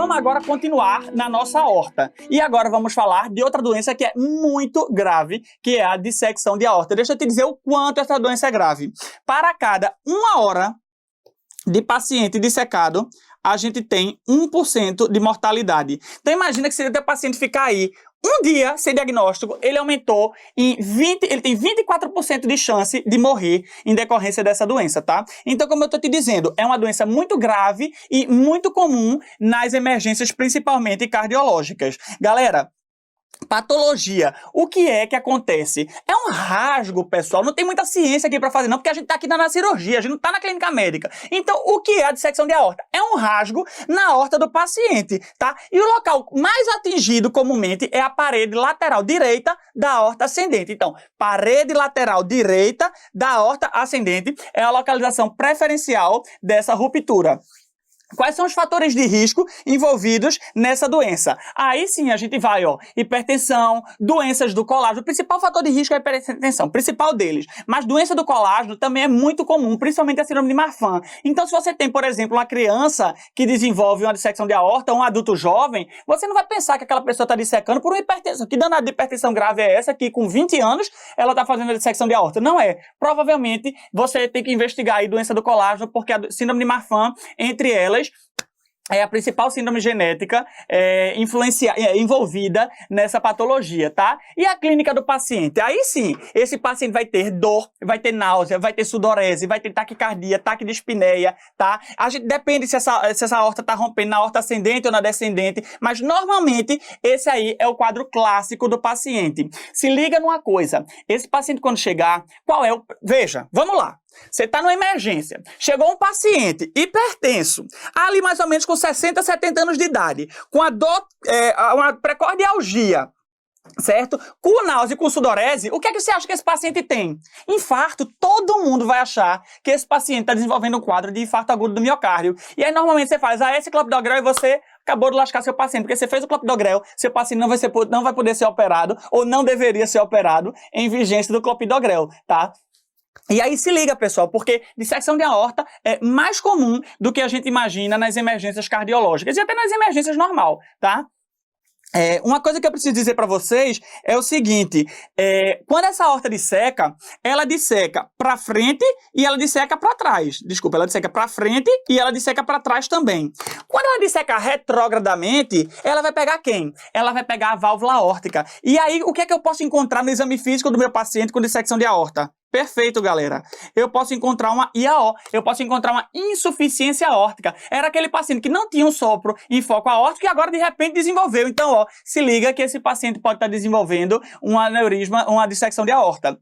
Vamos agora continuar na nossa aorta. E agora vamos falar de outra doença que é muito grave, que é a dissecção de aorta. Deixa eu te dizer o quanto essa doença é grave. Para cada 1 hora de paciente dissecado, a gente tem 1% de mortalidade. Então imagina que se o teu paciente ficar aí um dia sem diagnóstico, ele aumentou em 20, ele tem 24% de chance de morrer em decorrência dessa doença, tá? Então, como eu tô te dizendo, é uma doença muito grave e muito comum nas emergências, principalmente cardiológicas. Galera, patologia. O que é que acontece? É um rasgo, pessoal. Não tem muita ciência aqui para fazer, não, porque a gente tá aqui na cirurgia, a gente não tá na clínica médica. Então, o que é a dissecção de aorta? É um rasgo na aorta do paciente, tá? E o local mais atingido comumente é a parede lateral direita da aorta ascendente. Então, parede lateral direita da aorta ascendente é a localização preferencial dessa ruptura. Quais são os fatores de risco envolvidos nessa doença? Aí sim a gente vai, ó, hipertensão, doenças do colágeno. O principal fator de risco é a hipertensão, o principal deles. Mas doença do colágeno também é muito comum, principalmente a síndrome de Marfan. Então, se você tem, por exemplo, uma criança que desenvolve uma dissecção de aorta, um adulto jovem, você não vai pensar que aquela pessoa está dissecando por uma hipertensão. Que danada de hipertensão grave é essa que com 20 anos ela está fazendo a dissecção de aorta? Não é. Provavelmente você tem que investigar aí doença do colágeno, porque a síndrome de Marfan, entre elas, é a principal síndrome genética envolvida nessa patologia, tá? E a clínica do paciente? Aí sim, esse paciente vai ter dor, vai ter náusea, vai ter sudorese, vai ter taquicardia, taquidispneia, tá? A gente depende se essa aorta tá rompendo na aorta ascendente ou na descendente, mas normalmente esse aí é o quadro clássico do paciente. Se liga numa coisa, esse paciente quando chegar, qual é o... Veja, vamos lá. Você está numa emergência, chegou um paciente hipertenso, ali mais ou menos com 60, 70 anos de idade, com a dor, uma precordialgia, certo? Com náusea e com sudorese, o que é que você acha que esse paciente tem? Infarto. Todo mundo vai achar que esse paciente está desenvolvendo um quadro de infarto agudo do miocárdio. E aí normalmente você faz esse clopidogrel e você acabou de lascar seu paciente, porque você fez o clopidogrel, seu paciente não vai poder ser operado ou não deveria ser operado em vigência do clopidogrel, tá? E aí se liga, pessoal, porque dissecção de aorta é mais comum do que a gente imagina nas emergências cardiológicas e até nas emergências normal, tá? Uma coisa que eu preciso dizer para vocês é o seguinte, quando essa aorta disseca, ela disseca para frente e ela disseca para trás. Desculpa, ela disseca para frente e ela disseca para trás também. Quando ela disseca retrogradamente, ela vai pegar quem? Ela vai pegar a válvula aórtica. E aí, o que é que eu posso encontrar no exame físico do meu paciente com dissecção de aorta? Perfeito, galera. Eu posso encontrar uma IAO, eu posso encontrar uma insuficiência aórtica. Era aquele paciente que não tinha um sopro em foco aórtico e agora de repente desenvolveu. Então, ó, se liga que esse paciente pode estar desenvolvendo um aneurisma, uma dissecção de aorta.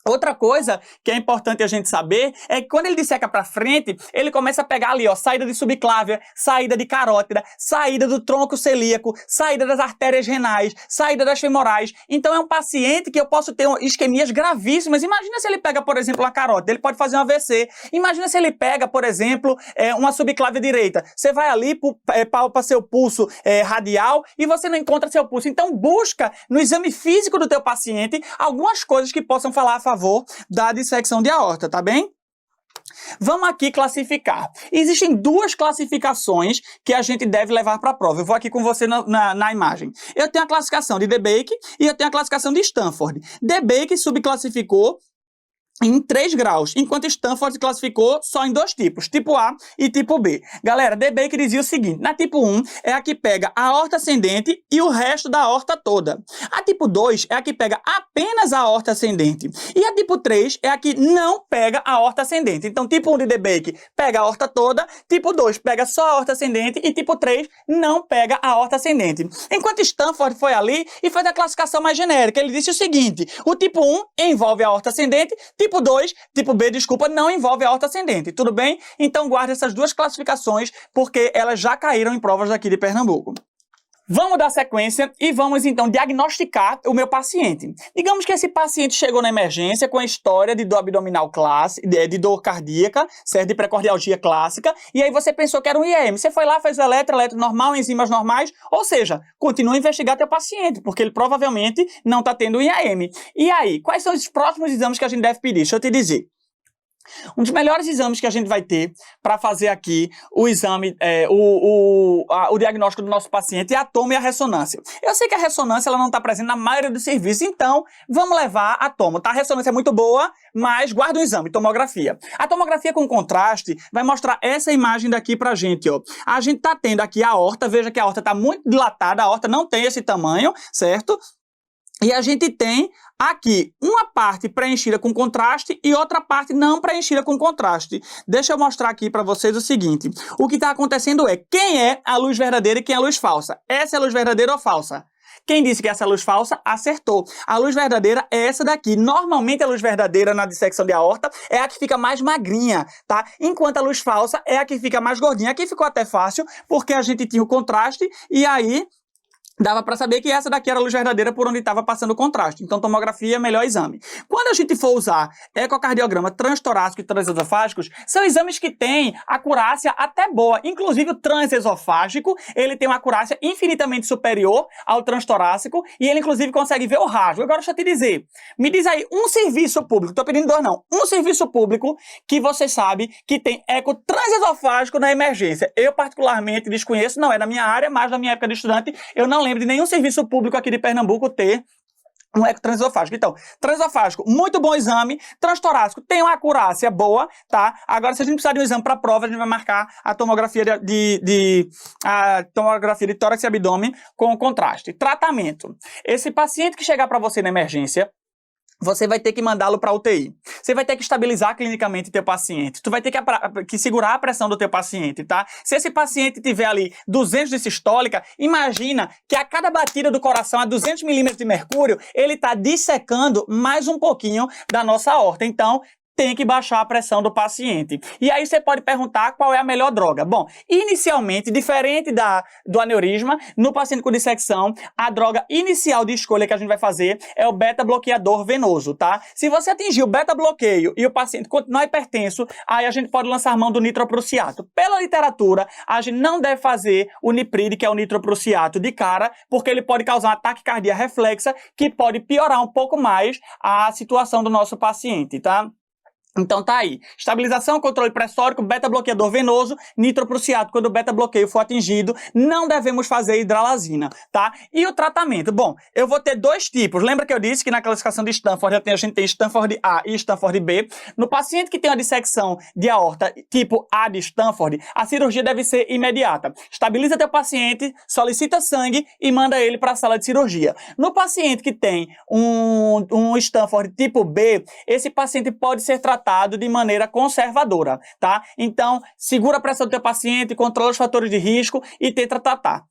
Outra coisa que é importante a gente saber é que quando ele disseca para frente, ele começa a pegar ali, ó, saída de subclávia, saída de carótida, saída do tronco celíaco, saída das artérias renais, saída das femorais. Então é um paciente que eu posso ter isquemias gravíssimas. Imagina se ele pega, por exemplo, uma carótida, ele pode fazer um AVC. Imagina se ele pega, por exemplo, uma subclávia direita. Você vai ali, palpa seu pulso radial e você não encontra seu pulso. Então busca no exame físico do teu paciente algumas coisas que possam falar a favor da dissecção de aorta, tá bem? Vamos aqui classificar. Existem duas classificações que a gente deve levar para a prova. Eu vou aqui com você na imagem. Eu tenho a classificação de DeBake e eu tenho a classificação de Stanford. DeBake subclassificou em 3 graus, enquanto Stanford classificou só em 2 tipos, tipo A e tipo B. Galera, DeBake dizia o seguinte, na tipo 1 é a que pega a aorta ascendente e o resto da aorta toda. A tipo 2 é a que pega apenas a aorta ascendente. E a tipo 3 é a que não pega a aorta ascendente. Então, tipo 1 de DeBake pega a aorta toda, tipo 2 pega só a aorta ascendente e tipo 3 não pega a aorta ascendente. Enquanto Stanford foi ali e fez a classificação mais genérica. Ele disse o seguinte, o tipo 1 envolve a aorta ascendente, tipo 2, tipo B, desculpa, não envolve a aorta ascendente, tudo bem? Então guarde essas duas classificações porque elas já caíram em provas daqui de Pernambuco. Vamos dar sequência e vamos então diagnosticar o meu paciente. Digamos que esse paciente chegou na emergência com a história de dor abdominal clássica, de dor cardíaca, certo? De precordialgia clássica, e aí você pensou que era um IEM. Você foi lá, fez o eletro normal, enzimas normais, ou seja, continua a investigar teu paciente, porque ele provavelmente não está tendo um IEM. E aí, quais são os próximos exames que a gente deve pedir? Deixa eu te dizer. Um dos melhores exames que a gente vai ter para fazer aqui o exame, o diagnóstico do nosso paciente é a tomo e a ressonância. Eu sei que a ressonância ela não está presente na maioria dos serviços, então vamos levar a tomo, tá? A ressonância é muito boa, mas guarda o exame, tomografia. A tomografia com contraste vai mostrar essa imagem daqui pra gente, ó. A gente tá tendo aqui a aorta, veja que a aorta está muito dilatada, a aorta não tem esse tamanho, certo? E a gente tem aqui uma parte preenchida com contraste e outra parte não preenchida com contraste. Deixa eu mostrar aqui para vocês o seguinte. O que está acontecendo é quem é a luz verdadeira e quem é a luz falsa. Essa é a luz verdadeira ou falsa? Quem disse que essa é a luz falsa, acertou. A luz verdadeira é essa daqui. Normalmente a luz verdadeira na dissecção de aorta é a que fica mais magrinha, tá? Enquanto a luz falsa é a que fica mais gordinha. Aqui ficou até fácil porque a gente tinha o contraste e aí dava para saber que essa daqui era a luz verdadeira por onde estava passando o contraste. Então, tomografia é o melhor exame. Quando a gente for usar ecocardiograma transtorácico e transesofágicos, são exames que têm acurácia até boa. Inclusive, o transesofágico, ele tem uma acurácia infinitamente superior ao transtorácico e ele, inclusive, consegue ver o rasgo. Agora, deixa eu te dizer. Me diz aí um serviço público, tô pedindo dois não, um serviço público que você sabe que tem eco transesofágico na emergência. Eu, particularmente, desconheço, não é da minha área, mas na minha época de estudante, eu não lembro de nenhum serviço público aqui de Pernambuco ter um eco transesofágico. Então, transesofágico, muito bom exame. Transtorácico tem uma acurácia boa, tá? Agora, se a gente precisar de um exame para prova, a gente vai marcar a tomografia tomografia de tórax e abdômen com contraste. Tratamento. Esse paciente que chegar para você na emergência, você vai ter que mandá-lo para UTI. Você vai ter que estabilizar clinicamente teu paciente. Tu vai ter que segurar a pressão do teu paciente, tá? Se esse paciente tiver ali 200 de sistólica, imagina que a cada batida do coração a 200 milímetros de mercúrio, ele está dissecando mais um pouquinho da nossa aorta. Então, tem que baixar a pressão do paciente. E aí você pode perguntar qual é a melhor droga. Bom, inicialmente, diferente do aneurisma, no paciente com dissecção, a droga inicial de escolha que a gente vai fazer é o beta-bloqueador venoso, tá? Se você atingir o beta-bloqueio e o paciente continuar hipertenso, aí a gente pode lançar mão do nitroprussiato. Pela literatura, a gente não deve fazer o nipride, que é o nitroprussiato, de cara, porque ele pode causar uma taquicardia reflexa, que pode piorar um pouco mais a situação do nosso paciente, tá? Então tá aí, estabilização, controle pressórico, beta-bloqueador venoso, nitroprussiato, quando o beta-bloqueio for atingido, não devemos fazer hidralazina, tá? E o tratamento? Bom, eu vou ter dois tipos. Lembra que eu disse que na classificação de Stanford a gente tem Stanford A e Stanford B? No paciente que tem uma dissecção de aorta tipo A de Stanford, a cirurgia deve ser imediata. Estabiliza teu paciente, solicita sangue e manda ele para a sala de cirurgia. No paciente que tem um Stanford tipo B, esse paciente pode ser tratado de maneira conservadora, tá? Então, segura a pressão do teu paciente, controla os fatores de risco e tenta tratar.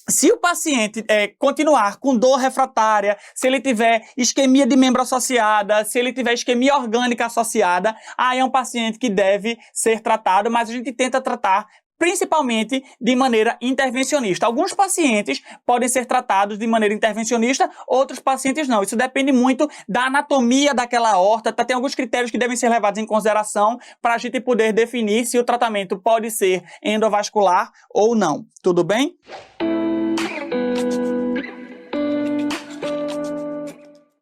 Se o paciente continuar com dor refratária, se ele tiver isquemia de membro associada, se ele tiver isquemia orgânica associada, aí é um paciente que deve ser tratado, mas a gente tenta tratar principalmente de maneira intervencionista. Alguns pacientes podem ser tratados de maneira intervencionista, outros pacientes não. Isso depende muito da anatomia daquela aorta, tá? Tem alguns critérios que devem ser levados em consideração para a gente poder definir se o tratamento pode ser endovascular ou não. Tudo bem?